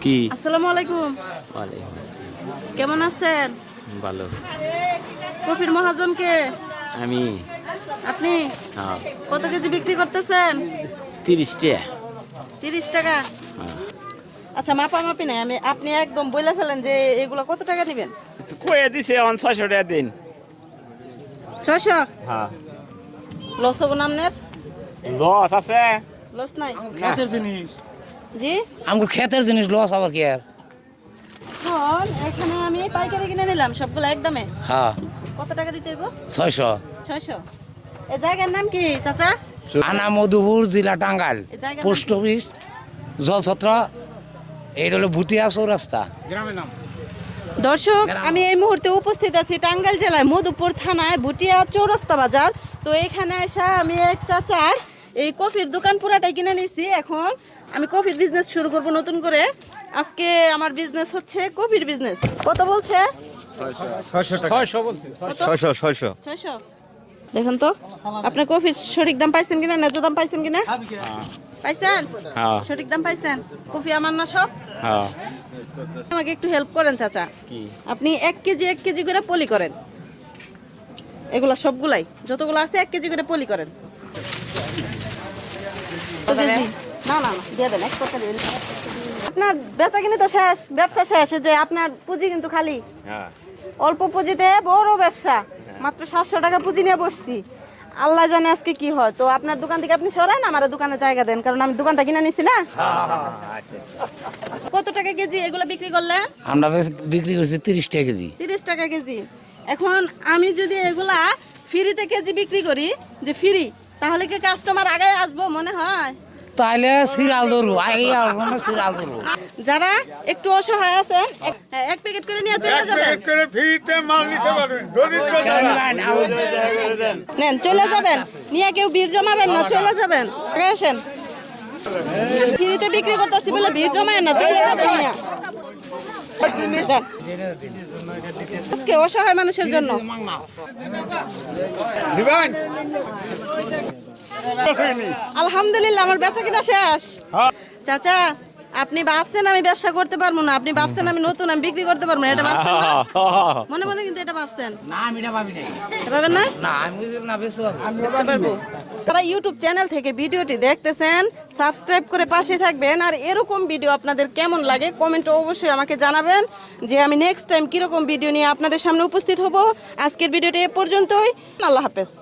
কি আসসালামু আলাইকুম। ওয়ালাইকুম আসসালাম। কেমন আছেন? ভালো। কফির মহাজন কে? আমি আপনি হ্যাঁ কত কেজি বিক্রি করতেছেন? 30 টাকা। 30 টাকা। হ্যাঁ। আচ্ছা, মাপামাপি নাই, আপনি একদম বলে ফেলেন যে এগুলো কত টাকা নেবেন। কয়ে দিছে 600 টাকা দিন। 600। হ্যাঁ লস হবো না আপনার? লস আছে। লস নাই? ক্ষেতের জিনিস জি আমার ক্ষেতের জিনিস লস আবার কি আর শোন, এখানে আমি পাইকারি কিনে নিলাম সবগুলো একদমে। হ্যাঁ কত টাকা দিতে হইব? 600 600। এই জায়গার নাম কি চাচা? আনা মধুপুর জেলা টাঙ্গাইল এই জায়গার পোস্ট অফিস জলছত্র এইটা হলো ভুতিয়া চৌরাস্তা গ্রামের নাম। দর্শক, আমি এই মুহূর্তে উপস্থিত আছি টাঙ্গাইল জেলায় মধুপুর থানায় ভুটিয়া চৌরাস্তা বাজার। তো এখানে এসে আমি এক চাচার এই কফির দোকান পুরাটাই কিনে নিয়েছি। এখন আমি কফির বিজনেস শুরু করব নতুন করে। আজকে আমার বিজনেস হচ্ছে কফির বিজনেস। কত বলছে? 600 বলছি 600। দেখুন তো আপনার কফির সঠিক দাম পাইছেন কিনা, ন্যায্য দাম পাইছেন কিনা? পাইছেন? হ্যাঁ সঠিক দাম পাইছেন? কফি আমার না সব? হ্যাঁ। আমাকে একটু হেল্প করেন চাচা। কি আপনি 1 কেজি করে পলি করেন। এগুলা সবগুলাই যতগুলো আছে 1 কেজি করে পলি করেন। না না না, দিয়ে দেন, 1 কথা দিন। আপনার বেচা কিনে তো শেষ, ব্যবসা শেষ, যে আপনার পুঁজি কিন্তু খালি। হ্যাঁ অল্প পুঁজিতে বড় ব্যবসা। মাত্র 700 টাকা পুঁজি নিয়ে বসছি। আল্লাহ জানে আজকে কি হয়। তো আপনার দোকান থেকে আপনি সরান, আমার দোকানে জায়গা দেন, কারণ আমি দোকানটা কিনে নিছি না। কত টাকা কেজি এগুলো বিক্রি করলেন? আমরা বিক্রি করছি 30 টাকা কেজি। 30 টাকা কেজি। এখন আমি যদি এগুলা ফ্রিতে কেজি বিক্রি করি, যে ফ্রি, তাহলে কি কাস্টমার আগে আসবো মনে হয়? তাইলে সিরাল ধরবো আগে আসবো না, সিরাল ধরবো। যারা একটু অসহায় আছেন এক প্যাকেট করে নিয়ে চলে যাবেন। নেন, চলে যাবেন, নিয়ে কেউ ভিড় জমাবেন না, চলে যাবেন। আগে আসেন। ফ্রিতে বিক্রি করতেছি বলে ভিড় জমায় না, চলে যাবেন নিয়ে। যান। আজকে অসহায় মানুষের জন্য। আলহামদুলিল্লাহ, আমার বেচা কিনা শেষ। চাচা, আপনি ভাবছেন আমি ব্যবসা করতে পারবো না, আপনি ভাবছেন আমি নতুন, আমি বিক্রি করতে পারবো না, এটা ভাবছেন না? মনে মনে কিন্তু এটা ভাবছেন। না আমি এটা ভাবি নাই। ভাবেন না? না আমি বুঝি না, বেশি বুঝতে পারবো। যারা ইউটিউব চ্যানেল থেকে ভিডিওটি দেখতেছেন, সাবস্ক্রাইব করে পাশে থাকবেন। আর এরকম ভিডিও আপনাদের কেমন লাগে কমেন্টে অবশ্যই আমাকে জানাবেন, যে আমি নেক্সট টাইম কিরকম ভিডিও নিয়ে আপনাদের সামনে উপস্থিত হব। আজকের ভিডিওটি এ পর্যন্তই। আল্লাহ হাফেজ।